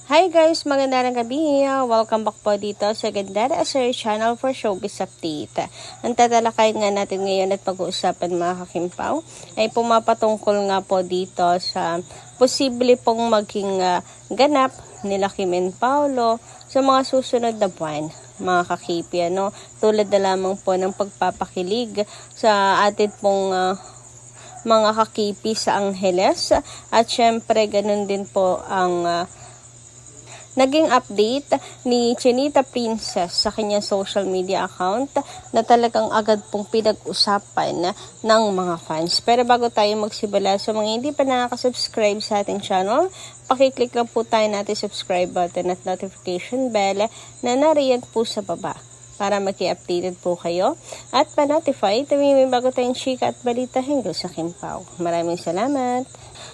Hi guys! Magandang gabi! Welcome back po dito sa Gandara Sir Channel for Showbiz Update. Ang tatalakayin nga natin ngayon at pag-uusapan mga kakimpaw ay pumapatungkol nga po dito sa posible pong maging ganap nila Kim and Paolo sa mga susunod na buwan. Mga kakipi, tulad na lamang po ng pagpapakilig sa atin pong mga kakipi sa Angeles at syempre ganun din po ang naging update ni Chinita Princess sa kanyang social media account na talagang agad pong pinag-usapan ng mga fans. Pero bago tayo magsimula, sa mga hindi pa nakaka-subscribe sa ating channel, pakiclick lang po tayo natin subscribe button at notification bell na nariyan po sa baba para maki-updated po kayo at pa-notify tuwing may bago tayong chika at balita hinggil sa Kimpaw. Maraming salamat!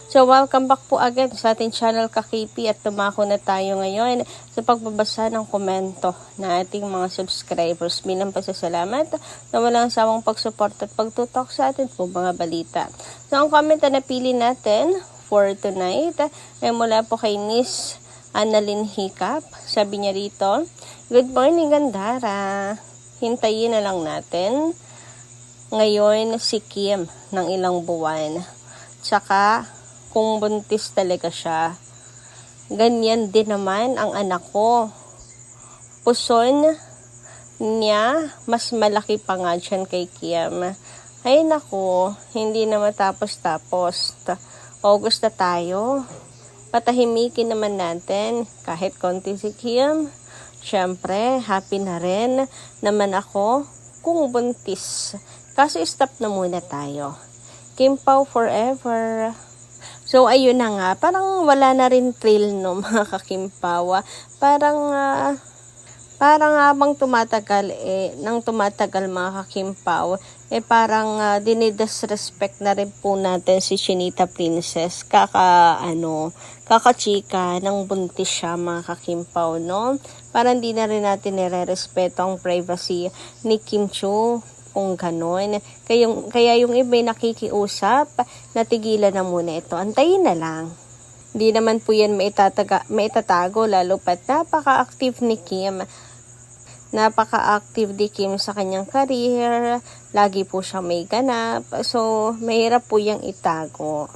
So, welcome back po agad sa ating channel Kakipi at tumako na tayo ngayon sa pagbabasa ng komento na ating mga subscribers bilang pasasalamat na walang sawang pag-support at pagtutok sa atin po mga balita. So, ang comment na napili natin for tonight ay mula po kay Miss Annalyn Hiccup. Sabi niya rito, "Good morning Gandara. Hintayin na lang natin ngayon si Kim ng ilang buwan. Tsaka kung buntis talaga siya. Ganyan din naman ang anak ko. Puson niya, mas malaki pa nga dyan kay Kim. Ay nako, hindi na matapos-tapos. August na tayo. Patahimikin naman natin kahit konti si Kim. Siyempre, happy na rin naman ako kung buntis. Kaso stop na muna tayo. Kim Pao forever." So, ayun na nga. Parang wala na rin thrill, no, mga kakimpawa. Parang habang tumatagal, nang tumatagal mga kakimpaw, parang dinidisrespect na rin po natin si Chinita Princess. Kakachika ng buntis siya mga kakimpaw, no? Parang di na rin natin nire-respeto ang privacy ni Kim Chiu. Kung ganon. Kaya yung iba nakikiusap, natigilan na muna ito. Antayin na lang. Hindi naman po yan maitatago, lalo pat napaka-active ni Kim. Napaka-active ni Kim sa kanyang career. Lagi po siya may ganap. So, mahirap po yung itago.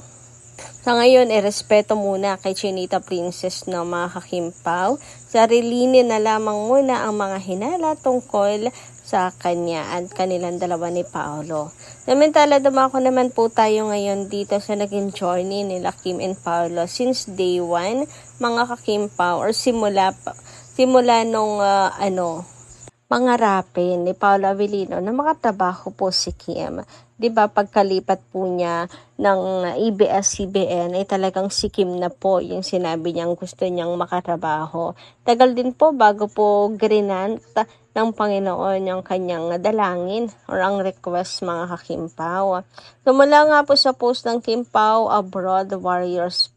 Sa ngayon, respeto muna kay Chinita Princess na mga kakimpaw. Sarilinin na lamang muna ang mga hinala tungkol sa kanya at kanilang dalawa ni Paolo. Samantala, dumako naman po tayo ngayon dito sa naging journey nila Kim and Paolo since day 1, mga kakimpaw, or simula nung pangarapin ni Paolo Avellino na makatrabaho po si Kim. 'Di ba pagkalipat po niya ng ABS-CBN ay talagang si Kim na po yung sinabi niyang gusto niyang makatrabaho. Tagal din po bago po grinant ng Panginoon yung kanyang dalangin or ang request mga kakimpaw. So mula nga po sa post ng Kimpaw Abroad Warriors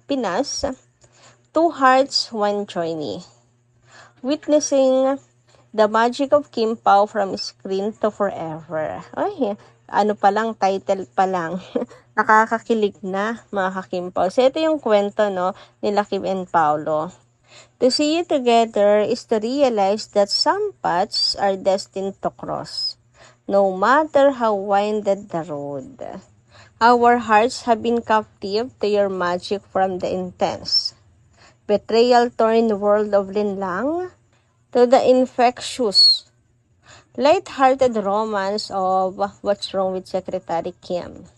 Pinas, 2 hearts, 1 journey. Witnessing the magic of Kimpaw from screen to forever. Ay, pa lang, title pa lang. Nakakakilig na, mga kakimpaw. So, ito yung kwento, no, nila Kim and Paolo. To see you together is to realize that some paths are destined to cross, no matter how winded the road. Our hearts have been captive to your magic from the intense, betrayal-torn world of Linlang to the infectious, light-hearted romance of What's Wrong with Secretary Kim.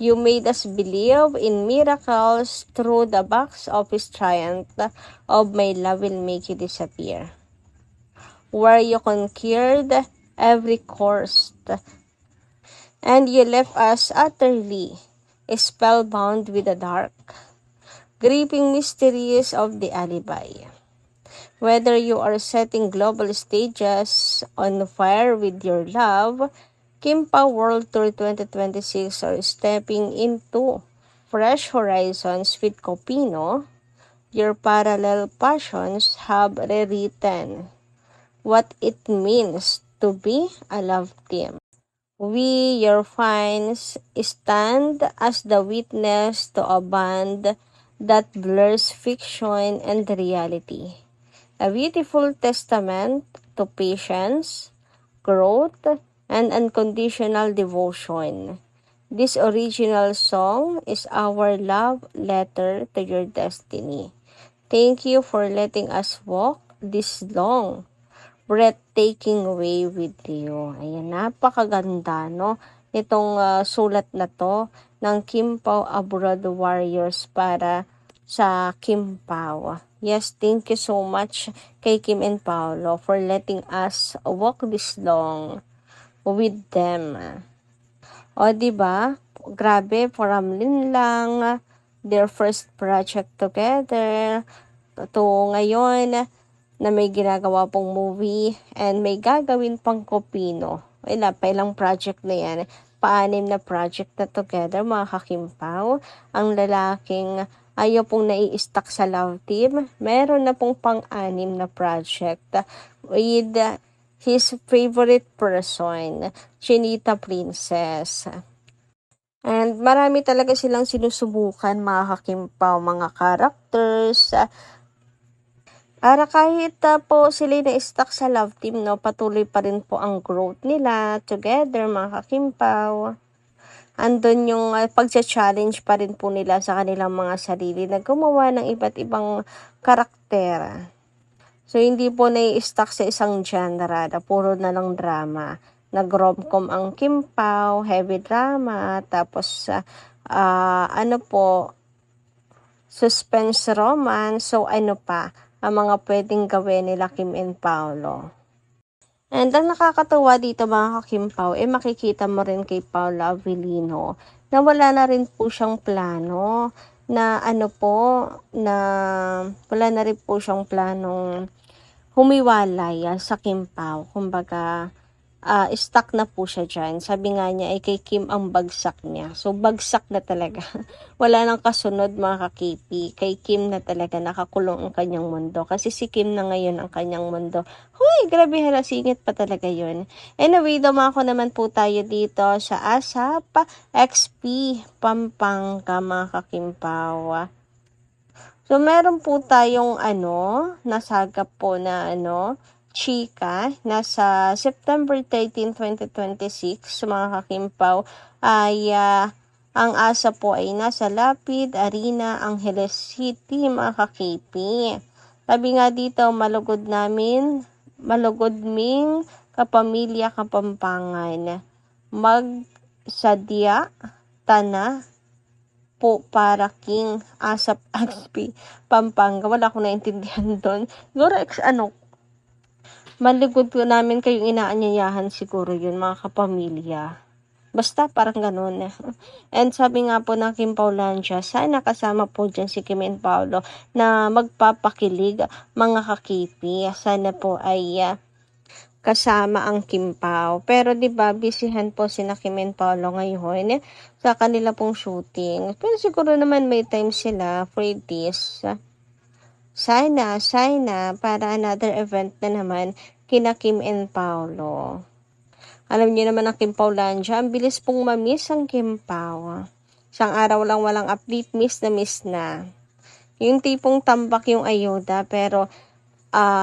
You made us believe in miracles through the box office triumph of My Love Will Make You Disappear, where you conquered every course, and you left us utterly spellbound with the dark, gripping mysteries of the alibi. Whether you are setting global stages on fire with your love, Kimpaw World Tour 2026, or stepping into fresh horizons with Copino, your parallel passions have rewritten what it means to be a love team. We, your fans, stand as the witness to a bond that blurs fiction and reality. A beautiful testament to patience, growth, and unconditional devotion. This original song is our love letter to your destiny. Thank you for letting us walk this long, breathtaking way with you. Ayan, napakaganda, no? Itong sulat na to ng Kim Pao Abroad Warriors para sa Kim Pao. Yes, thank you so much kay Kim and Paolo for letting us walk this long with them. O, diba? Grabe, Ramlin lang, their first project together, to ngayon, na may ginagawa pong movie, and may gagawin pang Kopino. Wala, pa ilang project na yan. Paanim na project na together, mga kakimpaw. Ang lalaking ayaw pong nai-stuck sa love team, meron na pong pang-anim na project with his favorite person, Chinita Princess. And marami talaga silang sinusubukan, mga kakimpaw, mga characters. Para kahit po sila na-stuck sa love team, no, patuloy pa rin po ang growth nila together, mga kakimpaw. Andun yung pagcha-challenge pa rin po nila sa kanilang mga sarili na gumawa ng iba't ibang karakter. So, hindi po na-stuck sa isang genre na puro na lang drama. Nag-romcom ang Kim Pao, heavy drama, tapos suspense romance, so ano pa ang mga pwedeng gawin nila Kim and Paolo. And ang nakakatawa dito, mga kakimpaw, makikita mo rin kay Paolo Avellino na wala na rin po siyang plano na wala na rin po siyang planong humiwalay sa Kim Pao. Kumbaga, stuck na po siya dyan. Sabi nga niya, kay Kim ang bagsak niya. So, bagsak na talaga. Wala nang kasunod, mga kakipi. Kay Kim na talaga nakakulong ang kanyang mundo. Kasi si Kim na ngayon ang kanyang mundo. Huy, grabe, singit pa talaga yun. Anyway, dumako naman po tayo dito sa ASAP XP Pampanga, mga kakimpaw. So, meron po tayong nasagap po na chika, nasa September 13, 2026, mga kakimpaw, ay ang asa po ay nasa Lapid Arena, Angeles City, mga kakipi. Sabi nga dito, malugod ming kapamilya Kapampangan, magsadya tana po para King ASAP XP Pampanga. Wala akong naintindihan doon. Siguro maligod po namin kayong inaanyayahan siguro yun, mga kapamilya. Basta parang ganun. And sabi nga po ng Kim Paulandia, sana kasama po dyan si Kim and Paolo na magpapakilig, mga kakipi. Sana po ay kasama ang Kim Pao. Pero 'di ba, bisihan po sina Kim and Paolo ngayon sa kanila pong shooting. Pero siguro naman may time sila for this. Sana, para another event na naman kina Kim and Paolo. Alam niyo naman ang Kim Paulandia, ang bilis pong mamiss ang Kim Pao. Isang araw lang walang update, miss na. Yung tipong tambak yung ayuda, pero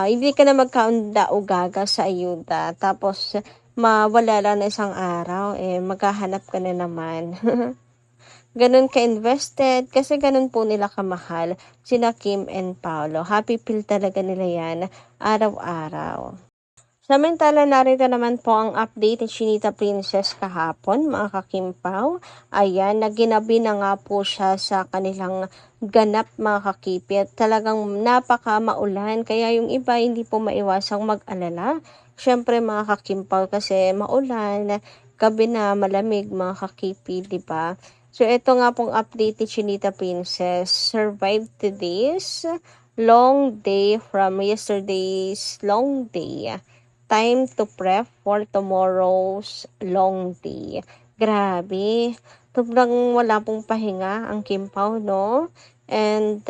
hindi ka na magkaunda o gaga sa ayuda. Tapos, mawala lang na isang araw, maghahanap ka na naman. Ganun ka-invested, kasi ganun po nila kamahal sina Kim and Paolo. Happy feel talaga nila yan araw-araw. Samantala, narito naman po ang update ni Chinita Princess kahapon, mga kakimpaw. Ayan, naginabi na nga po siya sa kanilang ganap, mga kakipi. At talagang napaka maulan, kaya yung iba hindi po maiwasang mag-alala. Siyempre, mga kakimpaw, kasi maulan, gabi na malamig, mga kakipi, diba? So, ito nga pong update ni Chinita Princess. Survived today's long day from yesterday's long day. Time to prep for tomorrow's long day. Grabe. Sobrang wala pong pahinga ang Kim Pao, no? And,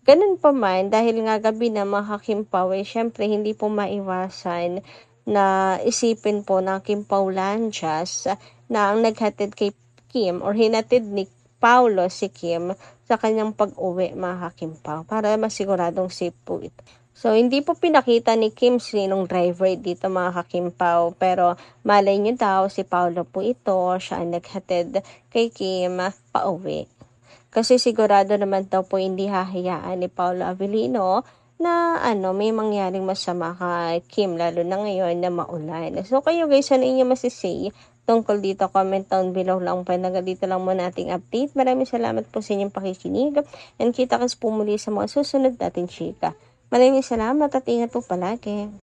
ganun pa man, dahil nga gabi na, mga Kim Pao, syempre hindi po maiwasan na isipin po ng Kim Paulandias na ang naghatid kay Kim or hinatid ni Paulo si Kim sa kanyang pag-uwi mga kakimpaw para masiguradong safe po ito. So, hindi po pinakita ni Kim sinong driver dito mga kakimpaw, pero malay nyo daw si Paulo po ito, siya ang naghatid kay Kim pauwi. Kasi sigurado naman daw po hindi hahayaan ni Paulo Avellino na may mangyaring masama kay Kim, lalo na ngayon na maulan. So kayo guys, ano inyo masisay tungkol dito? Comment down below lang pa. Dito lang muna ating update. Maraming salamat po sa inyong pakikinig. And kita kas po muli sa mga susunod natin chika. Maraming salamat at ingat po palagi.